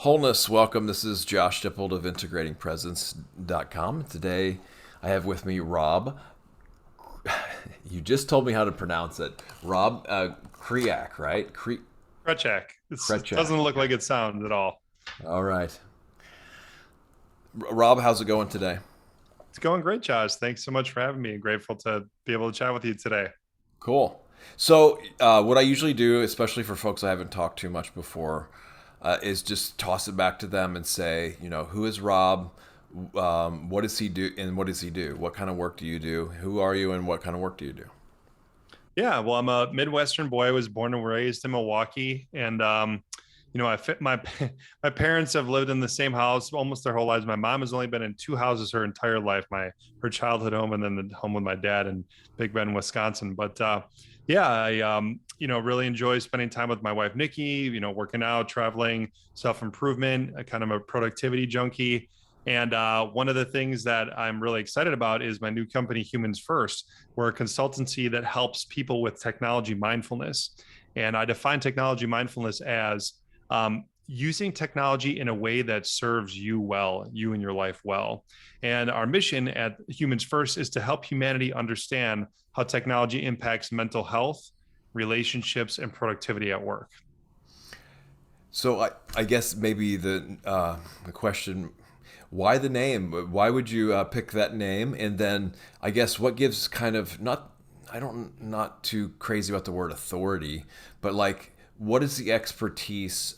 Wholeness, welcome. This is Josh Dippold of integratingpresence.com. Today I have with me Rob. You just told me how to pronounce it. Rob Krecak, right? Krecak. It Krecak. doesn't look like it sounds at all. All right. Rob, how's it going today? It's going great, Josh. Thanks so much for having me. Grateful to be able to chat with you today. Cool. So, what I usually do, especially for folks I haven't talked to much before, is just toss it back to them and say, who is Rob? What does he do? And what does he do? What kind of work do you do? Who are you and what kind of work do you do? Yeah, well, I'm a Midwestern boy. I was born and raised in Milwaukee, and I fit my my parents have lived in the same house almost their whole lives. My mom has only been in two houses her entire life: her childhood home, and then the home with my dad in Big Bend, Wisconsin. But yeah, I really enjoy spending time with my wife Nikki. Working out, traveling, self improvement. Kind of a productivity junkie. And one of the things that I'm really excited about is my new company, Humans First. We're a consultancy that helps people with technology mindfulness. And I define technology mindfulness as using technology in a way that serves you well, you and your life well. And our mission at Humans First is to help humanity understand how technology impacts mental health, relationships, and productivity at work. So, I guess maybe the question, why the name? Why would you pick that name? And then I guess what gives kind of not too crazy about the word authority, but like what is the expertise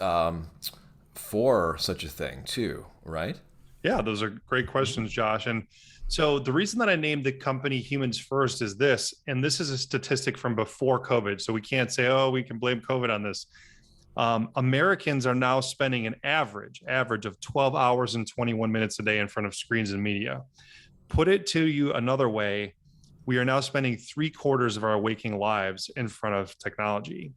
for such a thing too, right? Yeah, those are great questions, Josh. And so the reason that I named the company Humans First is this, and this is a statistic from before COVID. So we can't say, oh, we can blame COVID on this. Americans are now spending an average of 12 hours and 21 minutes a day in front of screens and media. Put it to you another way, we are now spending three-quarters of our waking lives in front of technology.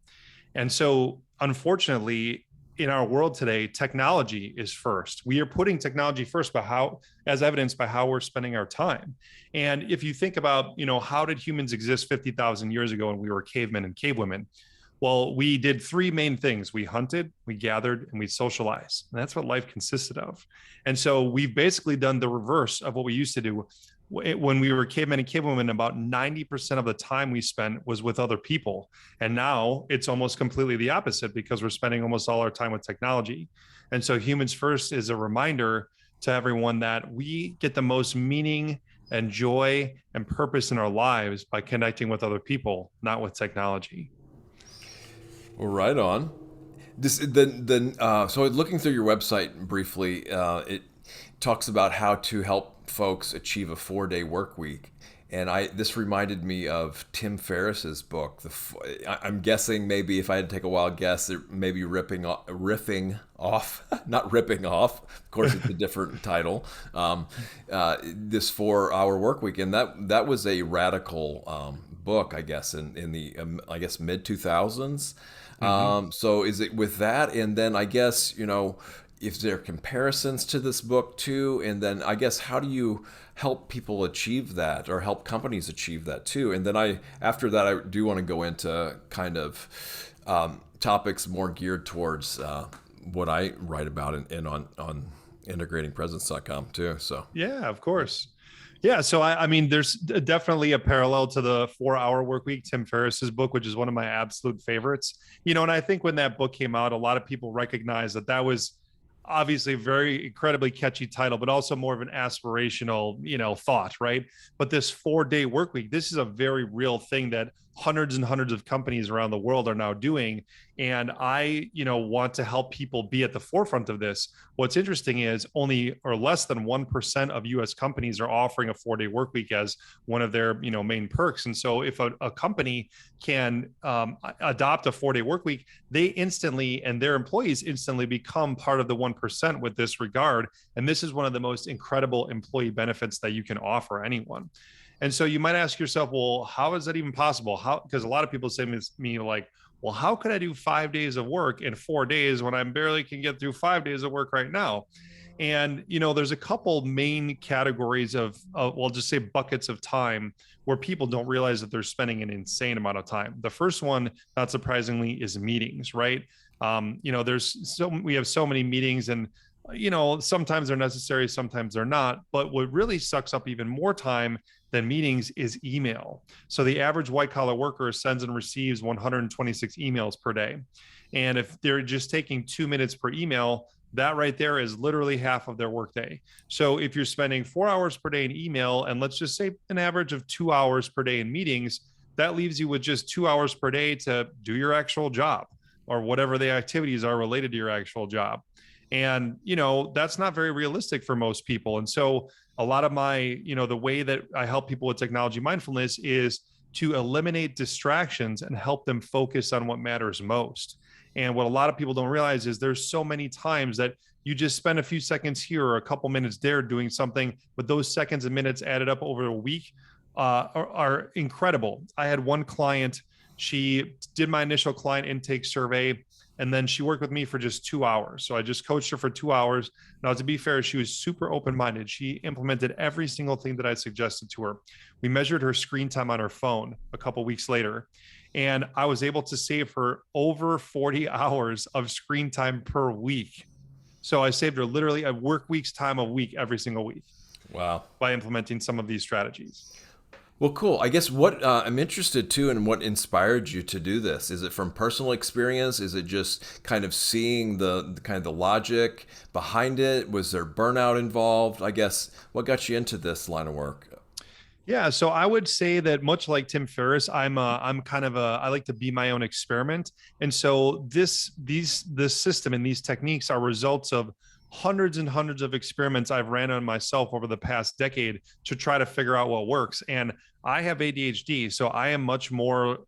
And so, unfortunately, in our world today, technology is first. We are putting technology first, but how, as evidenced by how we're spending our time. And if you think about, how did humans exist 50,000 years ago when we were cavemen and cavewomen? Well, we did three main things. We hunted, we gathered, and we socialized. And that's what life consisted of. And so we've basically done the reverse of what we used to do. When we were cavemen and cavewomen, about 90% of the time we spent was with other people. And now it's almost completely the opposite because we're spending almost all our time with technology. And so Humans First is a reminder to everyone that we get the most meaning and joy and purpose in our lives by connecting with other people, not with technology. Well, right on. So looking through your website briefly, it talks about how to help folks achieve a 4-day work week, and this reminded me of Tim Ferriss's book. I'm guessing maybe if I had to take a wild guess, it may be riffing off, not ripping off. Of course, it's a different title. This 4-hour work week, and that was a radical book, I guess, in the I guess mid 2000s. Mm-hmm. So is it with that? And then I guess, if there are comparisons to this book too, and then I guess how do you help people achieve that or help companies achieve that too? And then after that, I do want to go into kind of topics more geared towards what I write about and on integratingpresence.com too. So. Yeah, of course. Yeah, so I mean, there's definitely a parallel to the 4-hour work week, Tim Ferriss's book, which is one of my absolute favorites. And I think when that book came out, a lot of people recognized that that was obviously a very incredibly catchy title, but also more of an aspirational, thought, right? But this 4-day work week, this is a very real thing that hundreds and hundreds of companies around the world are now doing. And I, want to help people be at the forefront of this. What's interesting is only or less than 1% of US companies are offering a 4-day work week as one of their, main perks. And so if a company can adopt a 4-day work week, they instantly and their employees instantly become part of the 1% with this regard. And this is one of the most incredible employee benefits that you can offer anyone. And so you might ask yourself, well, how is that even possible? How? Because a lot of people say to me like, well, how could I do 5 days of work in 4 days when I barely can get through 5 days of work right now? And there's a couple main categories of well, just say buckets of time where people don't realize that they're spending an insane amount of time. The first one, not surprisingly, is meetings, right? We have so many meetings, and sometimes they're necessary, sometimes they're not. But what really sucks up even more time than meetings is email. So the average white collar worker sends and receives 126 emails per day. And if they're just taking 2 minutes per email, that right there is literally half of their workday. So if you're spending 4 hours per day in email, and let's just say an average of 2 hours per day in meetings, that leaves you with just 2 hours per day to do your actual job or whatever the activities are related to your actual job. And, that's not very realistic for most people. And so a lot of the way that I help people with technology mindfulness is to eliminate distractions and help them focus on what matters most. And what a lot of people don't realize is there's so many times that you just spend a few seconds here or a couple minutes there doing something, but those seconds and minutes added up over a week are incredible. I had one client, she did my initial client intake survey, and then she worked with me for just 2 hours. So I just coached her for 2 hours. Now, to be fair, she was super open-minded. She implemented every single thing that I suggested to her. We measured her screen time on her phone a couple weeks later, and I was able to save her over 40 hours of screen time per week. So I saved her literally a work week's time a week every single week. Wow. By implementing some of these strategies. Well, cool. I guess what I'm interested too in what inspired you to do this. Is it from personal experience? Is it just kind of seeing the kind of the logic behind it? Was there burnout involved? I guess what got you into this line of work? Yeah, so I would say that much like Tim Ferriss, I like to be my own experiment. And so this system and these techniques are results of hundreds and hundreds of experiments I've ran on myself over the past decade to try to figure out what works. And I have ADHD, so I am much more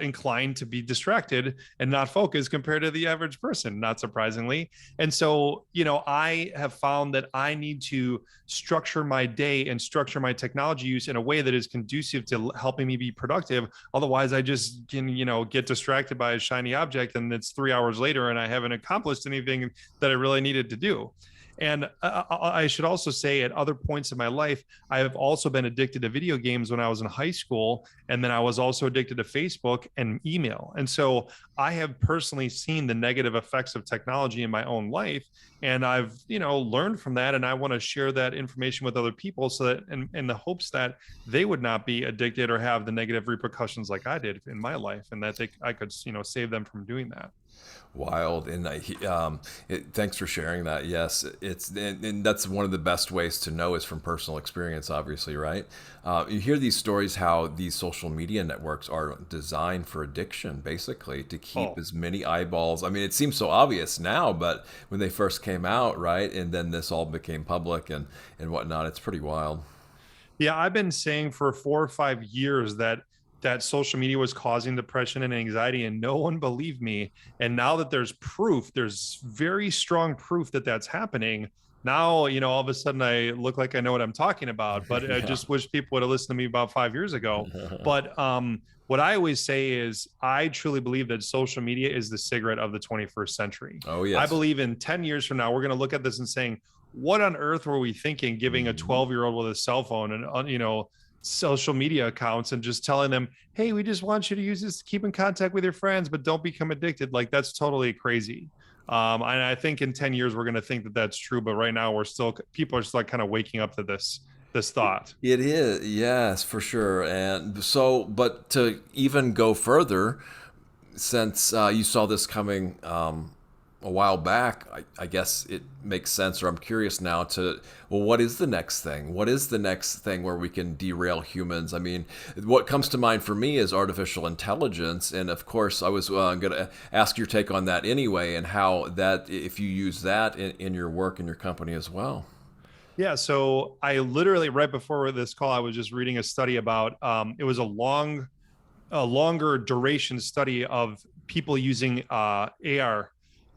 inclined to be distracted and not focused compared to the average person, not surprisingly. And so, I have found that I need to structure my day and structure my technology use in a way that is conducive to helping me be productive. Otherwise, I just can, get distracted by a shiny object, and it's 3 hours later and I haven't accomplished anything that I really needed to do. And I should also say at other points in my life, I have also been addicted to video games when I was in high school. And then I was also addicted to Facebook and email. And so I have personally seen the negative effects of technology in my own life. And I've, learned from that. And I want to share that information with other people so that in the hopes that they would not be addicted or have the negative repercussions like I did in my life, and that I could, save them from doing that. Wild. And thanks for sharing that. Yes, and that's one of the best ways to know is from personal experience, obviously, right? You hear these stories how these social media networks are designed for addiction, basically, to keep as many eyeballs. I mean, it seems so obvious now, but when they first came out, right, and then this all became public and whatnot, it's pretty wild. Yeah, I've been saying for 4 or 5 years that social media was causing depression and anxiety, and no one believed me. And now that there's proof, there's very strong proof that that's happening. Now, all of a sudden I look like I know what I'm talking about, but I just wish people would have listened to me about 5 years ago. But what I always say is I truly believe that social media is the cigarette of the 21st century. Oh, yes. I believe in 10 years from now, we're going to look at this and saying, what on earth were we thinking giving a 12-year-old with a cell phone and, social media accounts and just telling them, hey, we just want you to use this to keep in contact with your friends, but don't become addicted. Like, that's totally crazy. And I think in 10 years, we're going to think that that's true. But right now people are still like kind of waking up to this thought. It is, yes, for sure. And so, but to even go further, since you saw this coming a while back, I guess it makes sense, or I'm curious now well, what is the next thing? What is the next thing where we can derail humans? I mean, what comes to mind for me is artificial intelligence. And of course, I was going to ask your take on that anyway, and how that, if you use that in your work in your company as well. Yeah. So I literally, right before this call, I was just reading a study about, it was a longer duration study of people using AR,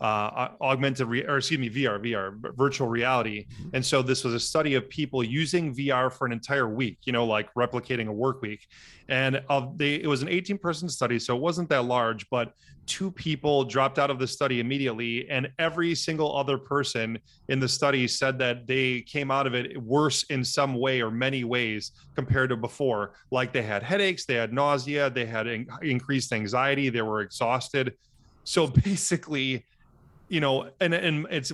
VR, virtual reality. And so this was a study of people using VR for an entire week, like replicating a work week. And it was an 18-person study, so it wasn't that large, but 2 people dropped out of the study immediately. And every single other person in the study said that they came out of it worse in some way or many ways compared to before. Like they had headaches, they had nausea, they had increased anxiety, they were exhausted. So basically, and it's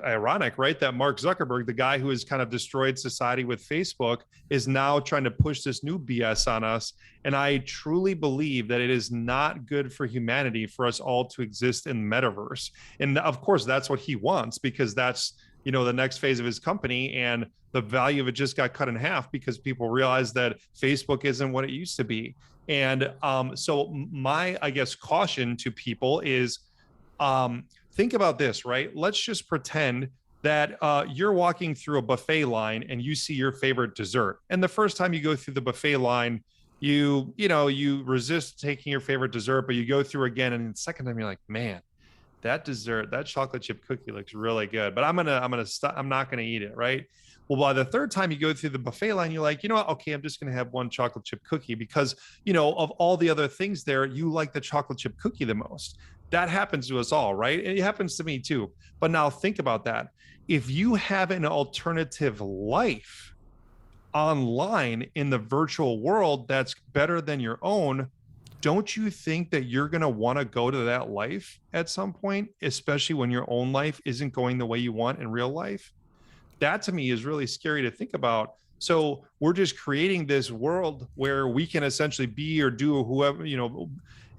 ironic, right? That Mark Zuckerberg, the guy who has kind of destroyed society with Facebook, is now trying to push this new BS on us. And I truly believe that it is not good for humanity for us all to exist in the metaverse. And of course, that's what he wants, because that's, the next phase of his company. And the value of it just got cut in half because people realized that Facebook isn't what it used to be. And so my, I guess, caution to people is, think about this, right? Let's just pretend that you're walking through a buffet line and you see your favorite dessert. And the first time you go through the buffet line, you resist taking your favorite dessert, but you go through again. And the second time you're like, man, that dessert, that chocolate chip cookie looks really good, but I'm not gonna eat it, right? Well, by the third time you go through the buffet line, you're like, you know what? Okay, I'm just gonna have one chocolate chip cookie because, of all the other things there, you like the chocolate chip cookie the most. That happens to us all, right? It happens to me too. But now think about that. If you have an alternative life online in the virtual world that's better than your own, don't you think that you're going to want to go to that life at some point, especially when your own life isn't going the way you want in real life? That to me is really scary to think about. So we're just creating this world where we can essentially be or do whoever,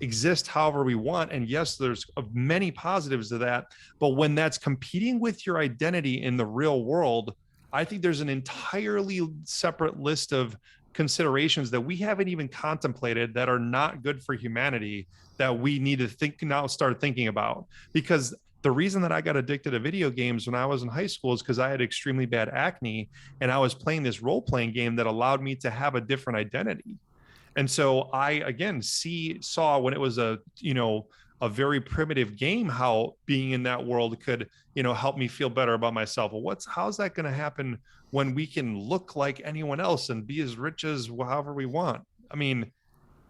exist however we want. And yes, there's many positives to that. But when that's competing with your identity in the real world, I think there's an entirely separate list of considerations that we haven't even contemplated that are not good for humanity that we need to start thinking about. Because the reason that I got addicted to video games when I was in high school is because I had extremely bad acne and I was playing this role-playing game that allowed me to have a different identity. And so I, again, saw when it was a very primitive game, how being in that world could, help me feel better about myself. Well, how's that going to happen when we can look like anyone else and be as rich as however we want? I mean,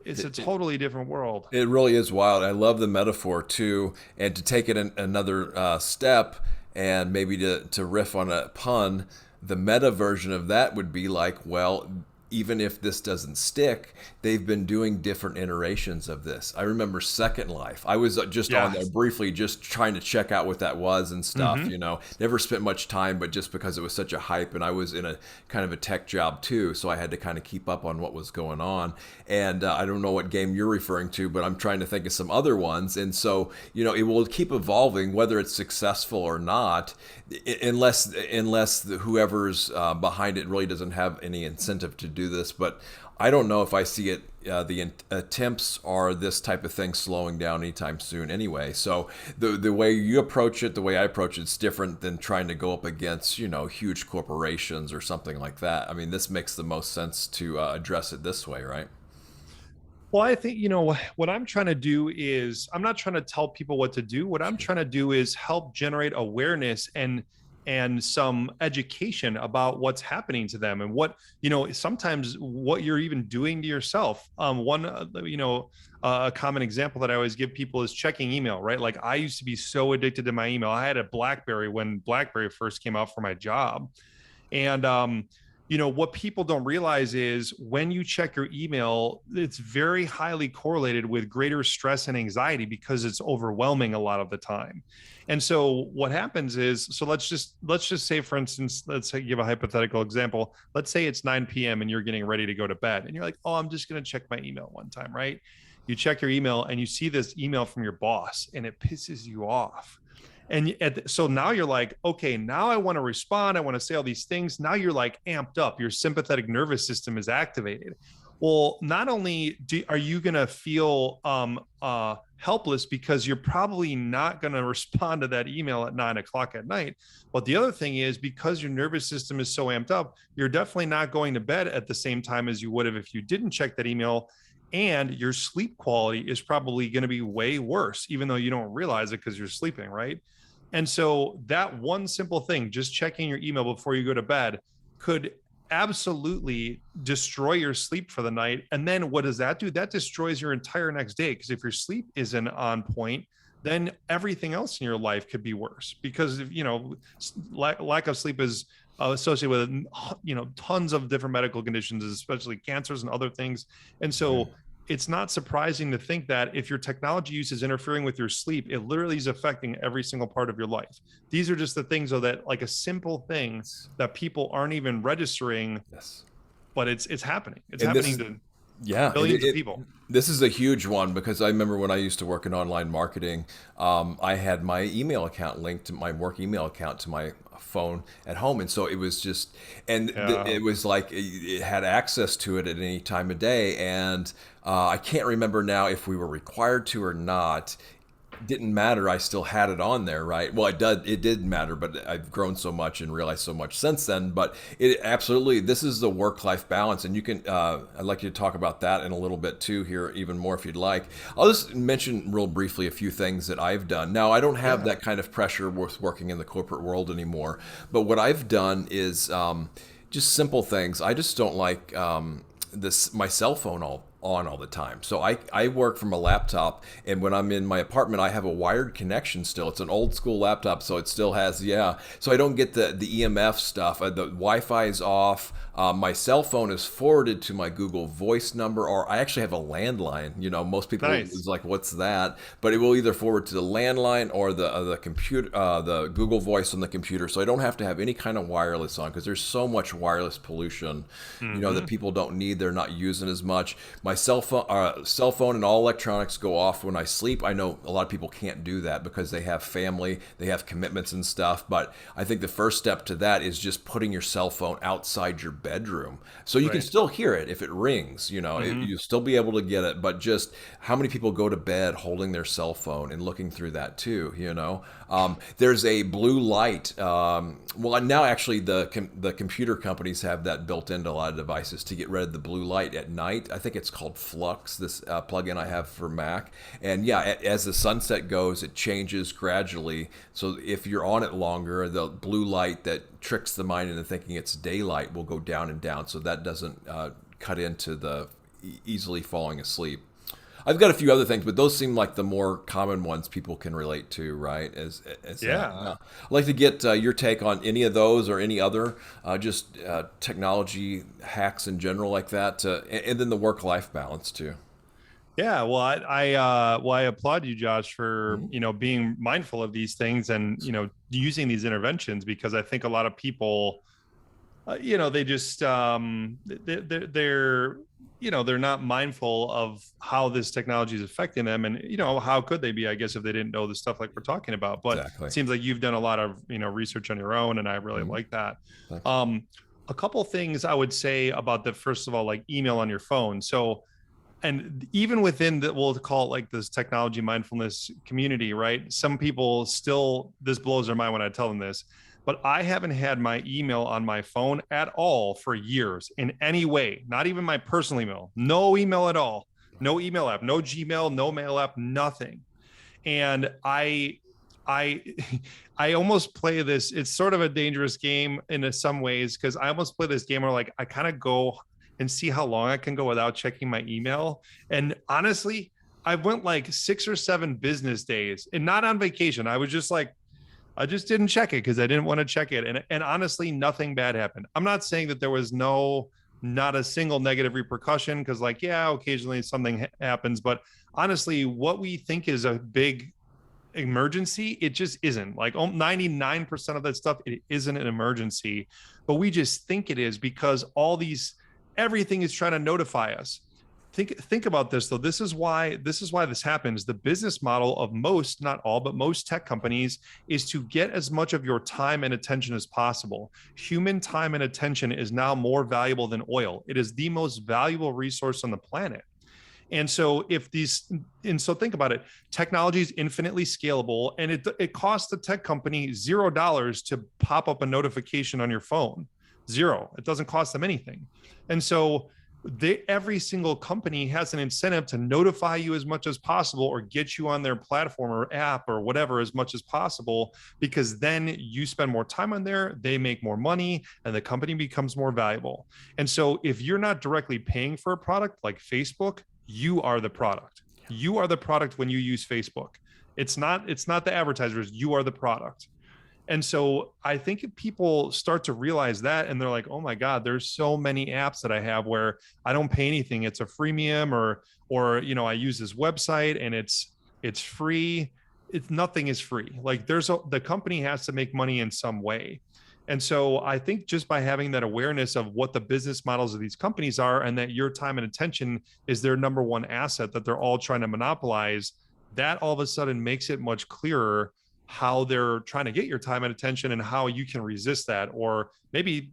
it's a totally different world. It really is wild. I love the metaphor too, and to take it another step, and maybe to riff on a pun, the meta version of that would be like, well, even if this doesn't stick, they've been doing different iterations of this. I remember Second Life. I was just on there briefly, just trying to check out what that was and stuff, Never spent much time, but just because it was such a hype, and I was in a kind of a tech job too, so I had to kind of keep up on what was going on. And I don't know what game you're referring to, but I'm trying to think of some other ones. And so, it will keep evolving, whether it's successful or not, unless whoever's behind it really doesn't have any incentive to do this. But I don't know if I see it. The attempts are this type of thing slowing down anytime soon anyway. So the way you approach it, the way I approach it's different than trying to go up against, huge corporations or something like that. I mean, this makes the most sense to address it this way, right? Well, I think, what I'm trying to do is I'm not trying to tell people what to do. What I'm trying to do is help generate awareness and some education about what's happening to them and what, sometimes what you're even doing to yourself. A common example that I always give people is checking email, right? Like I used to be so addicted to my email. I had a BlackBerry when BlackBerry first came out for my job. And, what people don't realize is when you check your email, it's very highly correlated with greater stress and anxiety because it's overwhelming a lot of the time. And so what happens is, so let's just say, for instance, let's give a hypothetical example. Let's say it's 9 p.m. and you're getting ready to go to bed and you're like, oh, I'm just going to check my email one time, right? You check your email and you see this email from your boss and it pisses you off. And so now you're like, okay, now I want to respond. I want to say all these things. Now you're like amped up. Your sympathetic nervous system is activated. Well, not only are you going to feel helpless because you're probably not going to respond to that email at 9 o'clock at night. But the other thing is because your nervous system is so amped up, you're definitely not going to bed at the same time as you would have if you didn't check that email. And your sleep quality is probably going to be way worse, even though you don't realize it because you're sleeping, right? And so that one simple thing, just checking your email before you go to bed, could absolutely destroy your sleep for the night. And then what does that do? That destroys your entire next day. Because if your sleep isn't on point, then everything else in your life could be worse. Because if, lack of sleep is associated with, tons of different medical conditions, especially cancers and other things. And so it's not surprising to think that if your technology use is interfering with your sleep, it literally is affecting every single part of your life. These are just the things, though, that like a simple thing that people aren't even registering, Yes. but it's happening. It's And this happening is, to yeah, and billions of people. this is a huge one because I remember when I used to work in online marketing, I had my email account linked to my work email account to my phone at home, and so it was just, and Yeah. it was like it had access to it at any time of day, and I can't remember now if we were required to or not. Didn't matter. I still had it on there, right? Well, it did. It did matter, but I've grown so much and realized so much since then. But it absolutely, this is the work-life balance, and you can. I'd like you to talk about that in a little bit too here, even more if you'd like. I'll just mention real briefly a few things that I've done. Now, I don't have Yeah. that kind of pressure with working in the corporate world anymore, but what I've done is just simple things. I just don't like this my cell phone all the time. So I work from a laptop, and when I'm in my apartment, I have a wired connection still. It's an old school laptop, so it still has, yeah. So I don't get the EMF stuff. The Wi-Fi is off. My cell phone is forwarded to my Google Voice number, or I actually have a landline. You know, most people is Nice. like, "What's that?" But it will either forward to the landline or the computer, the Google Voice on the computer. So I don't have to have any kind of wireless on because there's so much wireless pollution, that Hmm. people don't need. They're not using as much. My cell phone and all electronics go off when I sleep. I know a lot of people can't do that because they have family, they have commitments and stuff. But I think the first step to that is just putting your cell phone outside your bedroom, so you can Right. still hear it if it rings. Hmm. You'll still be able to get it. But just how many people go to bed holding their cell phone and looking through that too? There's a blue light. Well, now actually the computer companies have that built into a lot of devices to get rid of the blue light at night. I think it's called Flux, this plugin I have for Mac. And yeah, as the sunset goes, it changes gradually. So if you're on it longer, the blue light that tricks the mind into thinking it's daylight will go down and down. So that doesn't cut into the easily falling asleep. I've got a few other things, but those seem like the more common ones people can relate to, right? As that. Yeah. Yeah. I'd like to get your take on any of those or any other just technology hacks in general like that, and then the work-life balance too. Yeah, well, I applaud you, Josh, for Mhm. being mindful of these things and using these interventions, because I think a lot of people, they just they're they're not mindful of how this technology is affecting them, and how could they be? I guess if they didn't know the stuff like we're talking about. But it Exactly. seems like you've done a lot of research on your own, and I really Mhm. like that. Thanks. Um, a couple things I would say about the first of all, like email on your phone. So and even within the, we'll call it like this technology mindfulness community, right? Some people still, this blows their mind when I tell them this, but I haven't had my email on my phone at all for years in any way, not even my personal email, no email at all, no email app, no Gmail, no mail app, nothing. And I I almost play this. It's sort of a dangerous game in some ways, because I almost play this game where like I kind of go and see how long I can go without checking my email. And honestly, I went like 6 or 7 business days and not on vacation. I was just like, I just didn't check it because I didn't want to check it. And honestly, nothing bad happened. I'm not saying that there was not a single negative repercussion, because like, yeah, occasionally something happens, but honestly, what we think is a big emergency, it just isn't. Like 99% of that stuff, it isn't an emergency, but we just think it is because everything is trying to notify us. Think about this though. This is why this happens. The business model of most, not all, but most tech companies is to get as much of your time and attention as possible. Human time and attention is now more valuable than oil. It is the most valuable resource on the planet. And so think about it. Technology is infinitely scalable, and it costs the tech company $0 to pop up a notification on your phone. Zero. It doesn't cost them anything. And so every single company has an incentive to notify you as much as possible, or get you on their platform or app or whatever as much as possible, because then you spend more time on there, they make more money, and the company becomes more valuable. And so if you're not directly paying for a product like Facebook, you are the product. You are the product when you use Facebook. It's not the advertisers, you are the product. And so I think if people start to realize that and they're like, oh my God, there's so many apps that I have where I don't pay anything. It's a freemium, or I use this website and it's free. It's nothing is free. Like the company has to make money in some way. And so I think just by having that awareness of what the business models of these companies are, and that your time and attention is their number one asset that they're all trying to monopolize, that all of a sudden makes it much clearer how they're trying to get your time and attention and how you can resist that, or maybe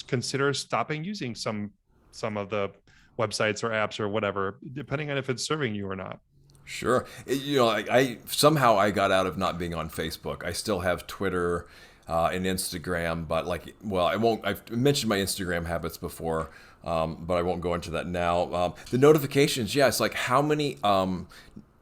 consider stopping using some of the websites or apps or whatever, depending on if it's serving you or not. Sure. I somehow I got out of not being on Facebook. I still have Twitter and Instagram, but I won't. I've mentioned my Instagram habits before, but I won't go into that now. The notifications, yeah, it's like how many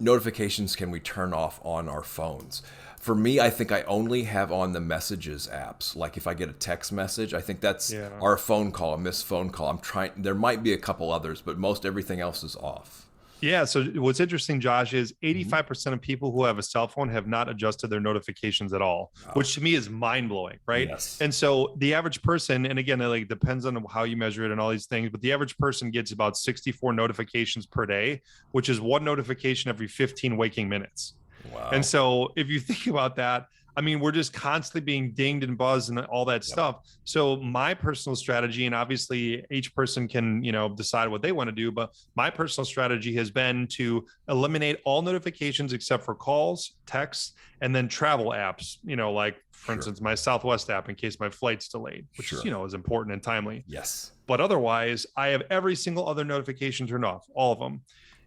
notifications can we turn off on our phones? For me, I think I only have on the messages apps. Like if I get a text message, I think that's our phone call, a missed phone call. I'm trying. There might be a couple others, but most everything else is off. Yeah. So what's interesting, Josh, is 85% of people who have a cell phone have not adjusted their notifications at all, which to me is mind blowing. Right. Yes. And so the average person, and again, it depends on how you measure it and all these things, but the average person gets about 64 notifications per day, which is one notification every 15 waking minutes. Wow. And so if you think about that, I mean, we're just constantly being dinged and buzzed and all that stuff. So my personal strategy, and obviously each person can, decide what they want to do, but my personal strategy has been to eliminate all notifications except for calls, texts, and then travel apps, like for instance, my Southwest app in case my flight's delayed, which is important and timely. Yes. But otherwise, I have every single other notification turned off, all of them.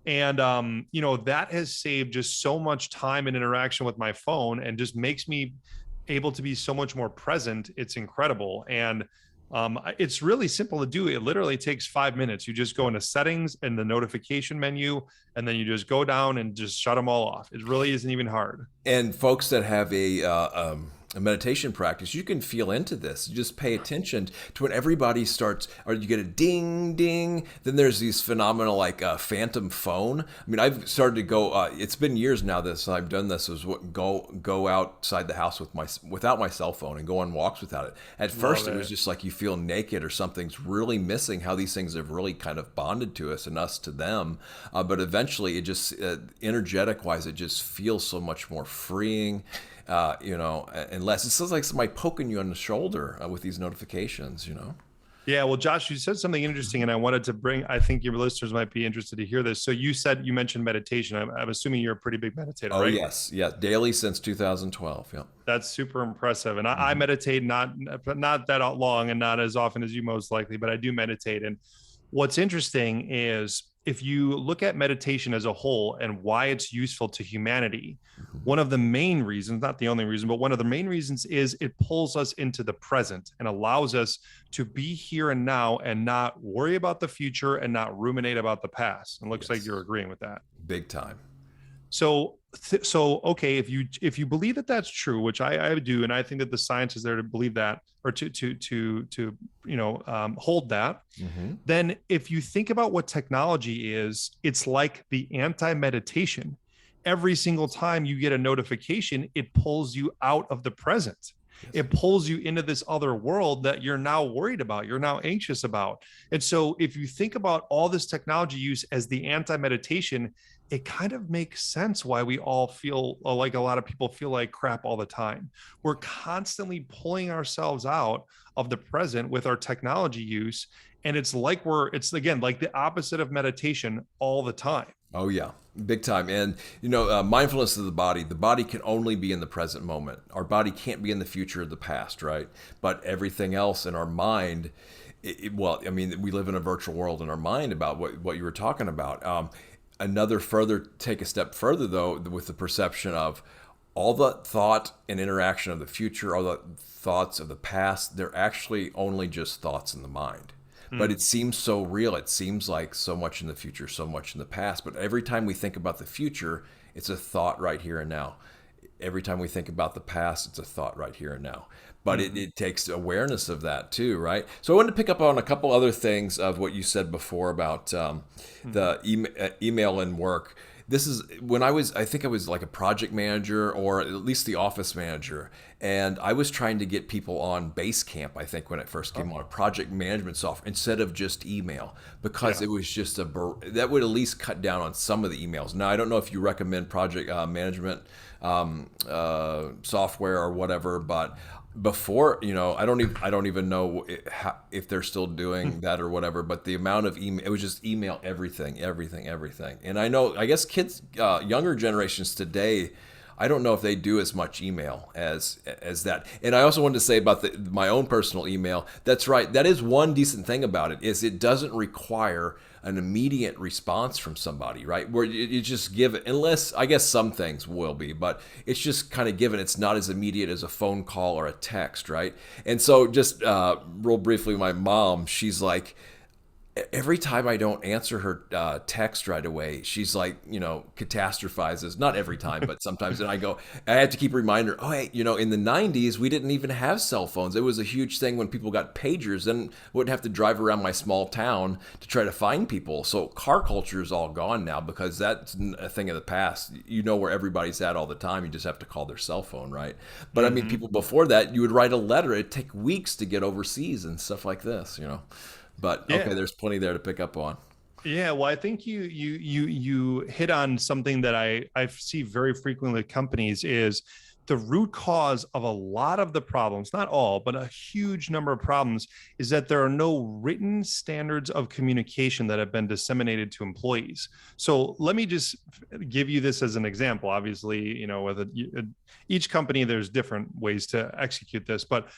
And, that has saved just so much time and interaction with my phone and just makes me able to be so much more present. It's incredible. And it's really simple to do. It literally takes 5 minutes. You just go into settings and the notification menu, and then you just go down and just shut them all off. It really isn't even hard. And folks that have a meditation practice, you can feel into this. You just pay attention to when everybody starts, or you get a ding, ding. Then there's these phenomenal phantom phone. I mean, I've started to go. It's been years now that I've done this. Is go outside the house without my cell phone and go on walks without it. At first, it was just like you feel naked or something's really missing. How these things have really kind of bonded to us and us to them. But eventually, it just energetic wise, it just feels so much more freeing. And less. It sounds like somebody poking you on the shoulder with these notifications, Yeah, well, Josh, you said something interesting, and I wanted to I think your listeners might be interested to hear this. So you mentioned meditation. I'm assuming you're a pretty big meditator, right? Oh, yes. Daily since 2012. Yeah. That's super impressive. And I meditate not that long and not as often as you most likely, but I do meditate. And what's interesting is if you look at meditation as a whole and why it's useful to humanity, one of the main reasons, not the only reason, but one of the main reasons is it pulls us into the present and allows us to be here and now and not worry about the future and not ruminate about the past. And it looks like you're agreeing with that. Big time. So okay, if you believe that that's true, which I do, and I think that the science is there to believe that, or to hold that, then if you think about what technology is, it's like the anti-meditation. Every single time you get a notification, it pulls you out of the present. It pulls you into this other world that you're now worried about, you're now anxious about. And so if you think about all this technology use as the anti-meditation, it kind of makes sense why we all feel like a lot of people feel like crap all the time. We're constantly pulling ourselves out of the present with our technology use. And it's again, like the opposite of meditation all the time. Oh, yeah. Big time. And, mindfulness of the body can only be in the present moment. Our body can't be in the future or the past, right? But everything else in our mind, we live in a virtual world in our mind about what you were talking about. Take a step further, though, with the perception of all the thought and interaction of the future, all the thoughts of the past, they're actually only just thoughts in the mind. But it seems so real. It seems like so much in the future, so much in the past. But every time we think about the future, it's a thought right here and now. Every time we think about the past, it's a thought right here and now. But it takes awareness of that too, right? So I wanted to pick up on a couple other things of what you said before about the email and work. this is when I think I was like a project manager or at least the office manager. And I was trying to get people on Basecamp, I think, when it first came Oh, on, project management software, instead of just email, because yeah. it was just that would at least cut down on some of the emails. Now, I don't know if you recommend project management software or whatever, but before, I don't even know if they're still doing that or whatever, but the amount of email, it was just email everything, everything, everything. And I guess kids, younger generations today, I don't know if they do as much email as that. And I also wanted to say about my own personal email. That's right. That is one decent thing about it, is it doesn't require an immediate response from somebody, right? Where you just give it, unless I guess some things will be, but it's just kind of given. It's not as immediate as a phone call or a text, right? And so just real briefly, my mom, she's like, every time I don't answer her text right away, she's like, catastrophizes. Not every time, but sometimes. And I have to keep reminding her, oh, hey, in the 90s, we didn't even have cell phones. It was a huge thing when people got pagers. Then wouldn't have to drive around my small town to try to find people. So car culture is all gone now because that's a thing of the past. You know where everybody's at all the time. You just have to call their cell phone, right? But I mean, Hmm. people before that, you would write a letter. It'd take weeks to get overseas and stuff like this. But okay, Yeah. there's plenty there to pick up on. Yeah, well, I think you hit on something that I see very frequently with companies is the root cause of a lot of the problems, not all, but a huge number of problems, is that there are no written standards of communication that have been disseminated to employees. So let me just give you this as an example. Obviously, with each company, there's different ways to execute this, but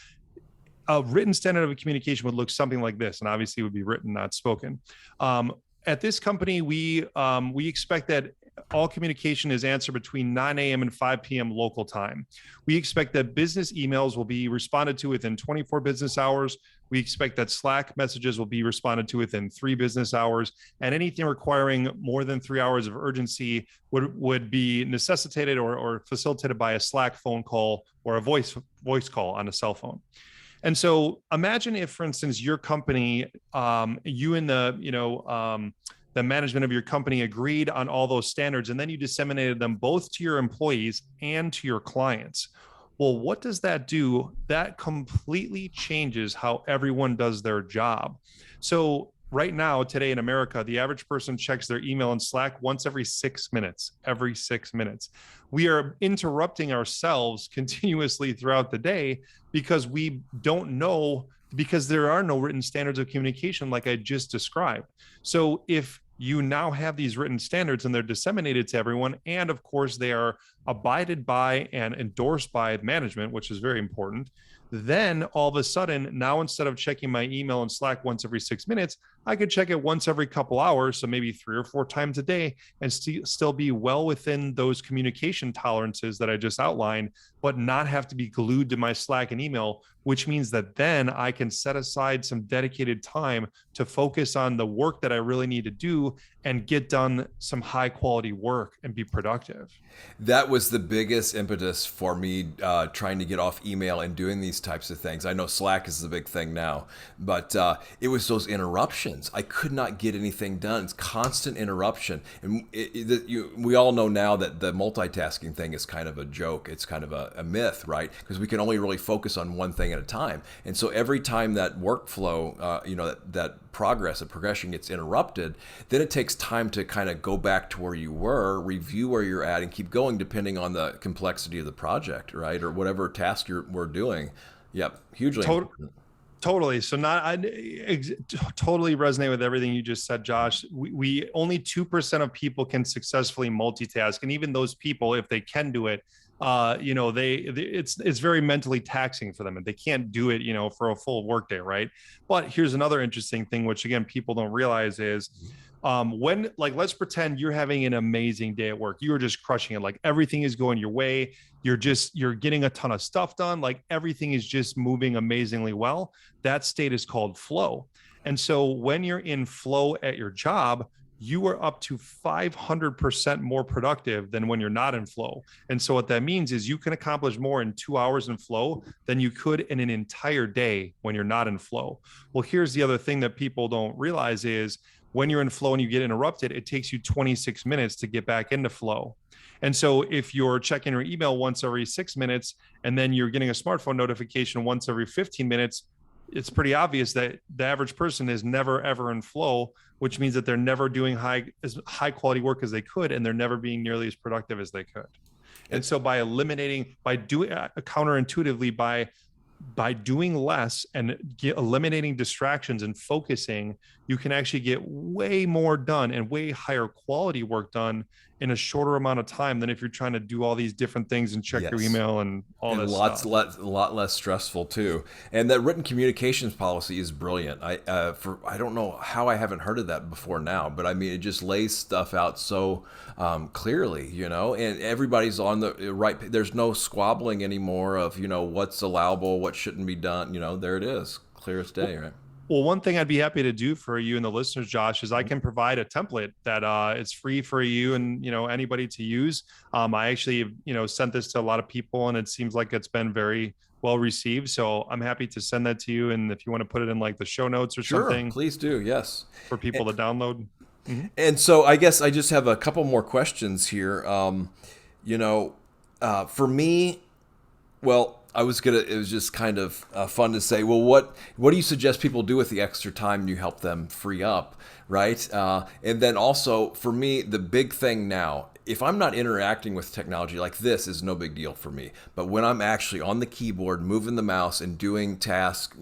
a written standard of communication would look something like this, and obviously it would be written, not spoken. Um, at this company, we expect that all communication is answered between 9 a.m. and 5 p.m. local time. We expect that business emails will be responded to within 24 business hours. We expect that Slack messages will be responded to within 3 business hours, and anything requiring more than 3 hours of urgency would be necessitated or facilitated by a Slack phone call or a voice call on a cell phone. And so imagine if, for instance, your company, you and the management of your company agreed on all those standards, and then you disseminated them both to your employees and to your clients. Well, what does that do? That completely changes how everyone does their job. So right now, today in America, the average person checks their email and Slack once every 6 minutes. Every 6 minutes. We are interrupting ourselves continuously throughout the day because we don't know, because there are no written standards of communication like I just described. So if you now have these written standards and they're disseminated to everyone, and of course they are abided by and endorsed by management, which is very important, then all of a sudden, now instead of checking my email and Slack once every 6 minutes, I could check it once every couple hours, so maybe 3 or 4 times a day, and still be well within those communication tolerances that I just outlined, but not have to be glued to my Slack and email, which means that then I can set aside some dedicated time to focus on the work that I really need to do and get done some high quality work and be productive. That was the biggest impetus for me trying to get off email and doing these types of things. I know Slack is the big thing now, but it was those interruptions. I could not get anything done. It's constant interruption. And we all know now that the multitasking thing is kind of a joke. It's kind of a myth, right? Because we can only really focus on one thing at a time. And so every time that workflow, that progress, the progression gets interrupted, then it takes time to kind of go back to where you were, review where you're at, and keep going depending on the complexity of the project, right? Or whatever task we're doing. Yep, hugely Tot- important. Totally. So totally resonate with everything you just said, Josh. We only 2% of people can successfully multitask. And even those people, if they can do it, it's very mentally taxing for them and they can't do it, for a full workday. Right. But here's another interesting thing, which again, people don't realize is, when, like, let's pretend you're having an amazing day at work. You're just crushing it. Like everything is going your way. You're getting a ton of stuff done. Like everything is just moving amazingly well. That state is called flow. And so when you're in flow at your job, you are up to 500% more productive than when you're not in flow. And so what that means is you can accomplish more in 2 hours in flow than you could in an entire day when you're not in flow. Well, here's the other thing that people don't realize is When you're in flow and you get interrupted, it takes you 26 minutes to get back into flow. And so if you're checking your email once every 6 minutes and then you're getting a smartphone notification once every 15 minutes, it's pretty obvious that the average person is never ever in flow, which means that they're never doing as high quality work as they could, and they're never being nearly as productive as they could. And so by doing counterintuitively, by doing less and eliminating distractions and focusing, you can actually get way more done and way higher quality work done in a shorter amount of time than if you're trying to do all these different things and check your email and all this stuff. A lot less stressful too. And that written communications policy is brilliant. I don't know how I haven't heard of that before now, but I mean, it just lays stuff out so clearly, and everybody's on the right. There's no squabbling anymore of, what's allowable, what shouldn't be done. There it is, clear as day, right? Well, one thing I'd be happy to do for you and the listeners, Josh, is I can provide a template that it's free for you and anybody to use. I actually sent this to a lot of people, and it seems like it's been very well received. So I'm happy to send that to you, and if you want to put it in like the show notes or something, please do. Yes, for people to download. Mm-hmm. And so I guess I just have a couple more questions here. For me, well, it was just kind of fun to say, well, what do you suggest people do with the extra time you help them free up, right? And then also for me, the big thing now, if I'm not interacting with technology, like this is no big deal for me. But when I'm actually on the keyboard, moving the mouse and doing tasks,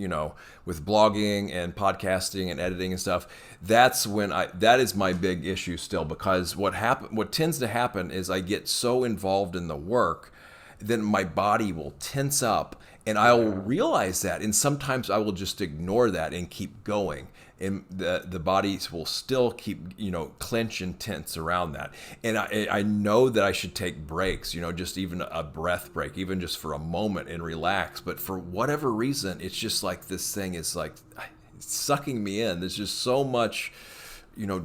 with blogging and podcasting and editing and stuff, that is my big issue still, because what tends to happen is I get so involved in the work, then my body will tense up and I'll realize that. And sometimes I will just ignore that and keep going. And the body will still keep, clench and tense around that. And I know that I should take breaks, just even a breath break, even just for a moment, and relax. But for whatever reason, it's just like this thing is like sucking me in. There's just so much,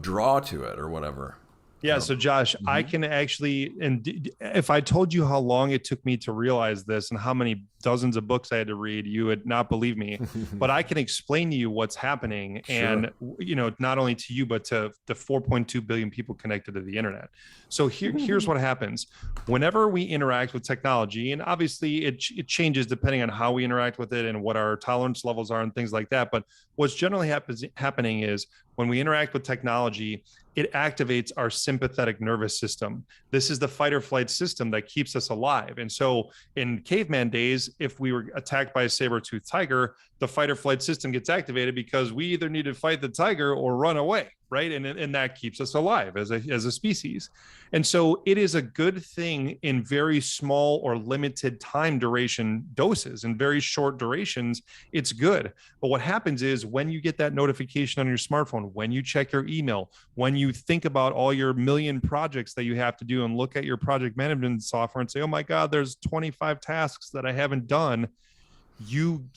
draw to it or whatever. Yeah. So Josh, I can actually, and if I told you how long it took me to realize this and how many dozens of books I had to read, you would not believe me, but I can explain to you what's happening. Sure. And, not only to you, but to the 4.2 billion people connected to the internet. So here's what happens whenever we interact with technology. And obviously it changes depending on how we interact with it and what our tolerance levels are and things like that. But what's generally happening is when we interact with technology, it activates our sympathetic nervous system. This is the fight or flight system that keeps us alive. And so in caveman days, if we were attacked by a saber-toothed tiger, the fight or flight system gets activated because we either need to fight the tiger or run away, right? And that keeps us alive as a species. And so it is a good thing in very small or limited time duration doses. In very short durations, it's good. But what happens is when you get that notification on your smartphone, when you check your email, when you think about all your million projects that you have to do and look at your project management software and say, oh my God, there's 25 tasks that I haven't done,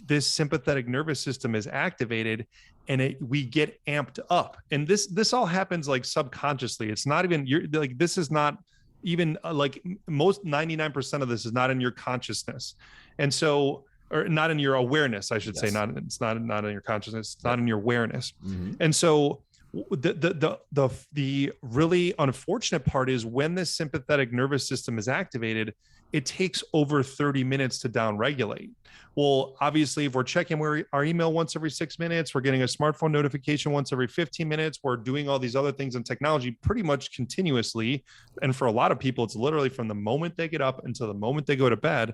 this sympathetic nervous system is activated and we get amped up. And this all happens like subconsciously. It's not even this is not even like most 99% of this is not in your consciousness. And so, or not in your awareness, I should say, it's not in your consciousness, it's not in your awareness. Mm-hmm. And so the really unfortunate part is when this sympathetic nervous system is activated, it takes over 30 minutes to downregulate. Well, obviously, if we're checking our email once every 6 minutes, we're getting a smartphone notification once every 15 minutes, we're doing all these other things in technology pretty much continuously. And for a lot of people, it's literally from the moment they get up until the moment they go to bed.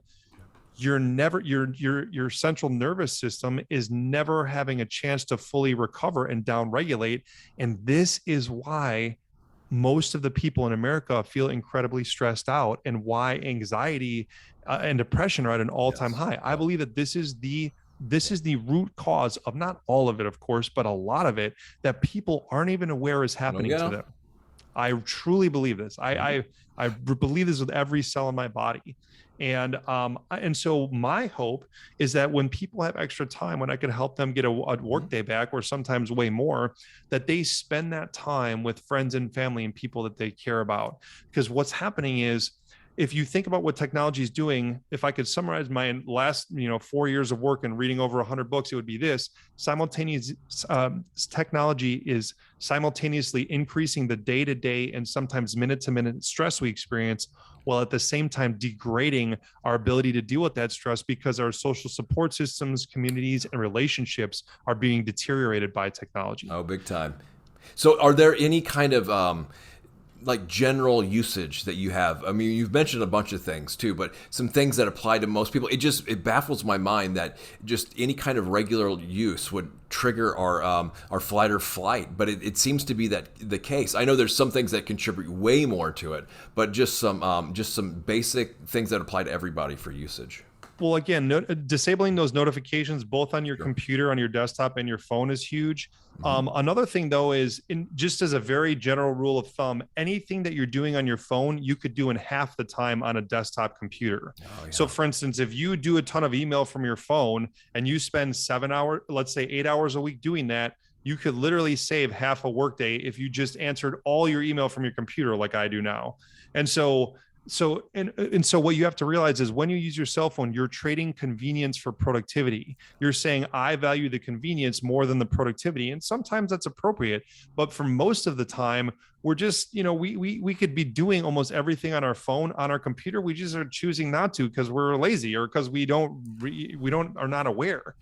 Your central nervous system is never having a chance to fully recover and downregulate. And this is why most of the people in America feel incredibly stressed out and why anxiety and depression are at an all-time high. I believe that this is the root cause of not all of it, of course, but a lot of it that people aren't even aware is happening to them. I truly believe this. I believe this with every cell in my body. And so my hope is that when people have extra time, when I can help them get a work day back, or sometimes way more, that they spend that time with friends and family and people that they care about. Because what's happening is if you think about what technology is doing, if I could summarize my last 4 years of work and reading over 100 books, it would be this: simultaneous technology is simultaneously increasing the day-to-day and sometimes minute-to-minute stress we experience, while at the same time degrading our ability to deal with that stress because our social support systems, communities, and relationships are being deteriorated by technology. Oh, big time. So are there any kind of like general usage that you have? I mean, you've mentioned a bunch of things too, but some things that apply to most people. It baffles my mind that just any kind of regular use would trigger our flight or flight. But it seems to be that the case. I know there's some things that contribute way more to it, but just some basic things that apply to everybody for usage. Well, again, disabling those notifications both on your computer, on your desktop, and your phone is huge. Another thing, though, is just as a very general rule of thumb, anything that you're doing on your phone, you could do in half the time on a desktop computer. Oh, yeah. So, for instance, if you do a ton of email from your phone and you spend 7 hours, let's say 8 hours a week doing that, you could literally save half a workday if you just answered all your email from your computer like I do now. And so what you have to realize is when you use your cell phone, you're trading convenience for productivity. You're saying, I value the convenience more than the productivity. And sometimes that's appropriate. But for most of the time, we're just, we could be doing almost everything on our phone, on our computer. We just are choosing not to because we're lazy or because we are not aware.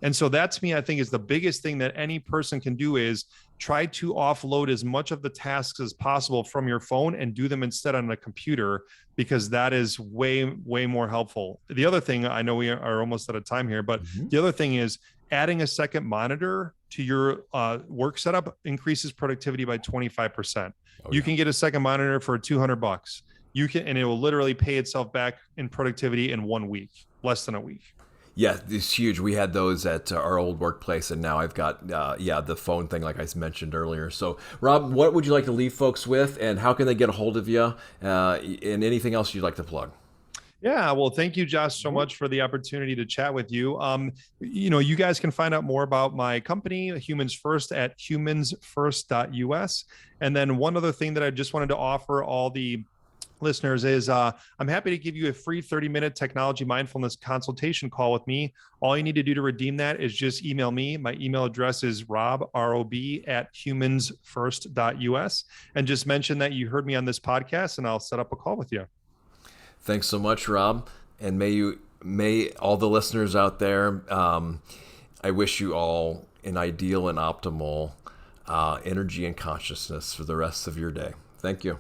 And so that, to me, I think is the biggest thing that any person can do is try to offload as much of the tasks as possible from your phone and do them instead on a computer, because that is way, way more helpful. The other thing, I know we are almost out of time here, but the other thing is adding a second monitor to your work setup increases productivity by 25%. You can get a second monitor for $200. And it will literally pay itself back in productivity in 1 week, less than a week. Yeah, it's huge. We had those at our old workplace, and now I've got, the phone thing like I mentioned earlier. So, Rob, what would you like to leave folks with, and how can they get a hold of you, and anything else you'd like to plug? Yeah, well, thank you, Josh, so much for the opportunity to chat with you. You guys can find out more about my company, Humans First, at humansfirst.us. And then one other thing that I just wanted to offer all the listeners is I'm happy to give you a free 30-minute technology mindfulness consultation call with me. All you need to do to redeem that is just email me. My email address is rob, at humansfirst.us, and just mention that you heard me on this podcast, and I'll set up a call with you. Thanks so much, Rob. And may all the listeners out there, I wish you all an ideal and optimal energy and consciousness for the rest of your day. Thank you.